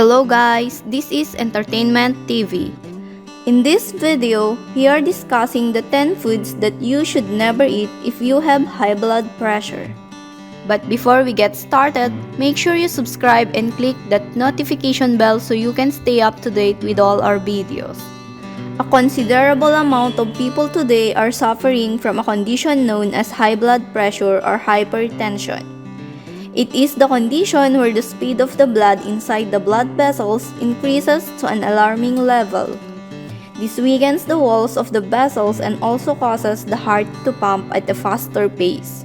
Hello guys, this is Entertainment TV. In this video, we are discussing the 10 foods that you should never eat if you have high blood pressure. But before we get started, make sure you subscribe and click that notification bell so you can stay up to date with all our videos. A considerable amount of people today are suffering from a condition known as high blood pressure or hypertension. It is the condition where the speed of the blood inside the blood vessels increases to an alarming level. This weakens the walls of the vessels and also causes the heart to pump at a faster pace.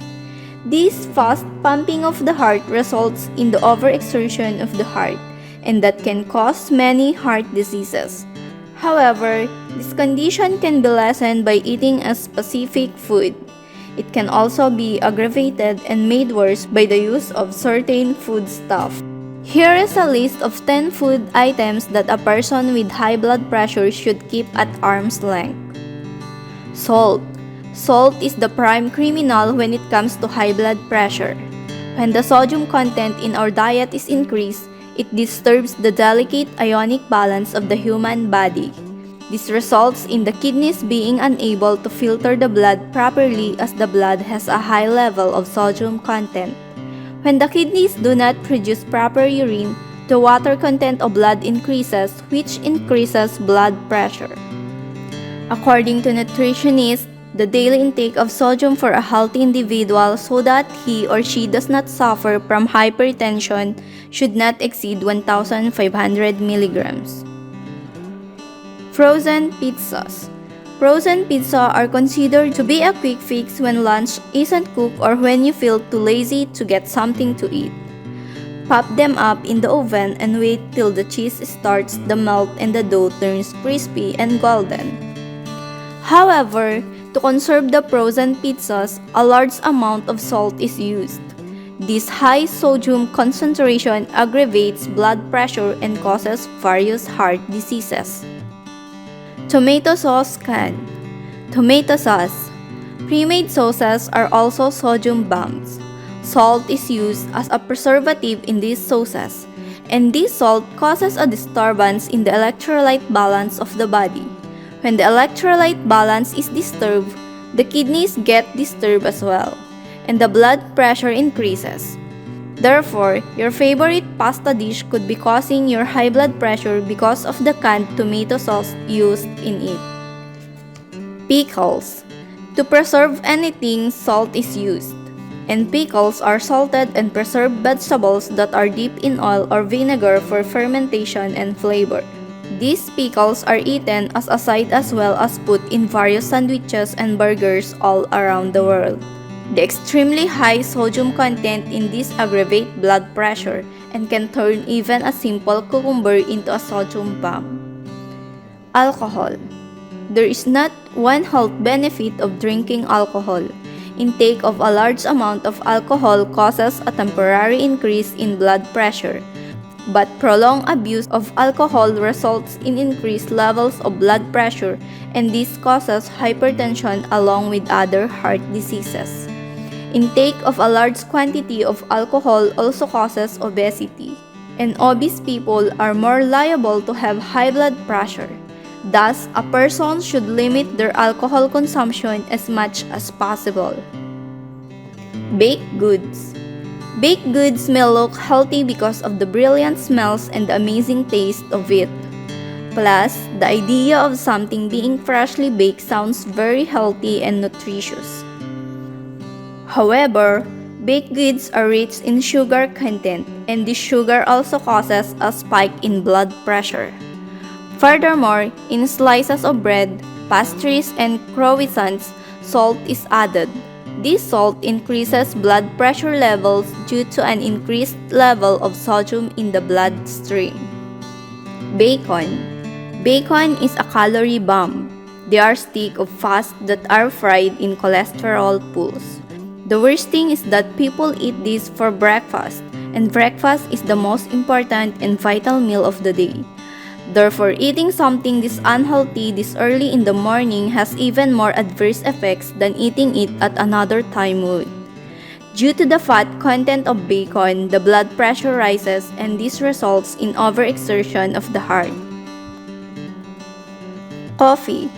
This fast pumping of the heart results in the overexertion of the heart, and that can cause many heart diseases. However, this condition can be lessened by eating a specific food. It can also be aggravated and made worse by the use of certain foodstuff. Here is a list of 10 food items that a person with high blood pressure should keep at arm's length. Salt. Salt is the prime criminal when it comes to high blood pressure. When the sodium content in our diet is increased, it disturbs the delicate ionic balance of the human body. This results in the kidneys being unable to filter the blood properly as the blood has a high level of sodium content. When the kidneys do not produce proper urine, the water content of blood increases, which increases blood pressure. According to nutritionists, the daily intake of sodium for a healthy individual so that he or she does not suffer from hypertension should not exceed 1,500 milligrams. Frozen pizzas. Frozen pizza are considered to be a quick fix when lunch isn't cooked or when you feel too lazy to get something to eat. Pop them up in the oven and wait till the cheese starts to melt and the dough turns crispy and golden. However, to conserve the frozen pizzas, a large amount of salt is used. This high sodium concentration aggravates blood pressure and causes various heart diseases. Tomato sauce can. Tomato sauce. Pre-made sauces are also sodium bombs. Salt is used as a preservative in these sauces, and this salt causes a disturbance in the electrolyte balance of the body. When the electrolyte balance is disturbed, the kidneys get disturbed as well, and the blood pressure increases. Therefore, your favorite pasta dish could be causing your high blood pressure because of the canned tomato sauce used in it. Pickles. To preserve anything, salt is used, and pickles are salted and preserved vegetables that are dipped in oil or vinegar for fermentation and flavor. These pickles are eaten as a side as well as put in various sandwiches and burgers all around the world. The extremely high sodium content in this aggravate blood pressure and can turn even a simple cucumber into a sodium bomb. Alcohol. There is not one health benefit of drinking alcohol. Intake of a large amount of alcohol causes a temporary increase in blood pressure, but prolonged abuse of alcohol results in increased levels of blood pressure, and this causes hypertension along with other heart diseases. Intake of a large quantity of alcohol also causes obesity, and obese people are more liable to have high blood pressure. Thus, a person should limit their alcohol consumption as much as possible. Baked goods. Baked goods may look healthy because of the brilliant smells and the amazing taste of it. Plus, the idea of something being freshly baked sounds very healthy and nutritious. However, baked goods are rich in sugar content, and this sugar also causes a spike in blood pressure. Furthermore, in slices of bread, pastries, and croissants, salt is added. This salt increases blood pressure levels due to an increased level of sodium in the bloodstream. Bacon. Bacon is a calorie bomb. They are sticks of fat that are fried in cholesterol pools. The worst thing is that people eat this for breakfast, and breakfast is the most important and vital meal of the day. Therefore, eating something this unhealthy this early in the morning has even more adverse effects than eating it at another time would. Due to the fat content of bacon, the blood pressure rises and this results in overexertion of the heart. Coffee.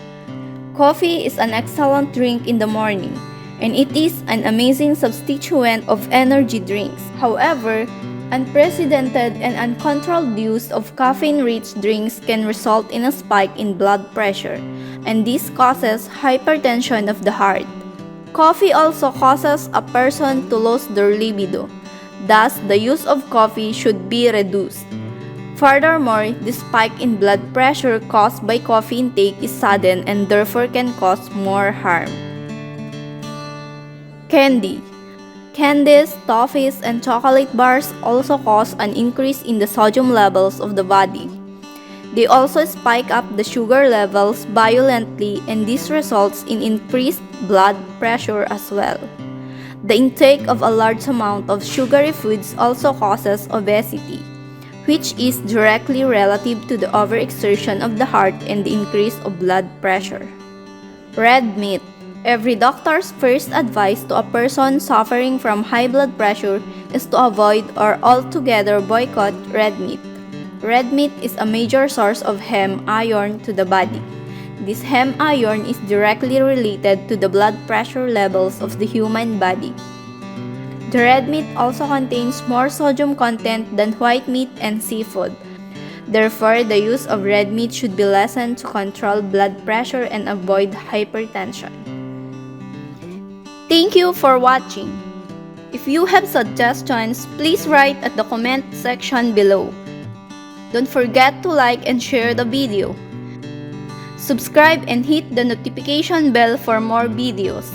Coffee is an excellent drink in the morning, and it is an amazing substituent of energy drinks. However, unprecedented and uncontrolled use of caffeine-rich drinks can result in a spike in blood pressure, and this causes hypertension of the heart. Coffee also causes a person to lose their libido. Thus, the use of coffee should be reduced. Furthermore, the spike in blood pressure caused by coffee intake is sudden and therefore can cause more harm. Candy. Candies, toffees, and chocolate bars also cause an increase in the sodium levels of the body. They also spike up the sugar levels violently, and this results in increased blood pressure as well. The intake of a large amount of sugary foods also causes obesity, which is directly relative to the overexertion of the heart and the increase of blood pressure. Red meat. Every doctor's first advice to a person suffering from high blood pressure is to avoid or altogether boycott red meat. Red meat is a major source of heme iron to the body. This heme iron is directly related to the blood pressure levels of the human body. The red meat also contains more sodium content than white meat and seafood. Therefore, the use of red meat should be lessened to control blood pressure and avoid hypertension. Thank you for watching. If you have suggestions, please write at the comment section below. Don't forget to like and share the video. Subscribe and hit the notification bell for more videos.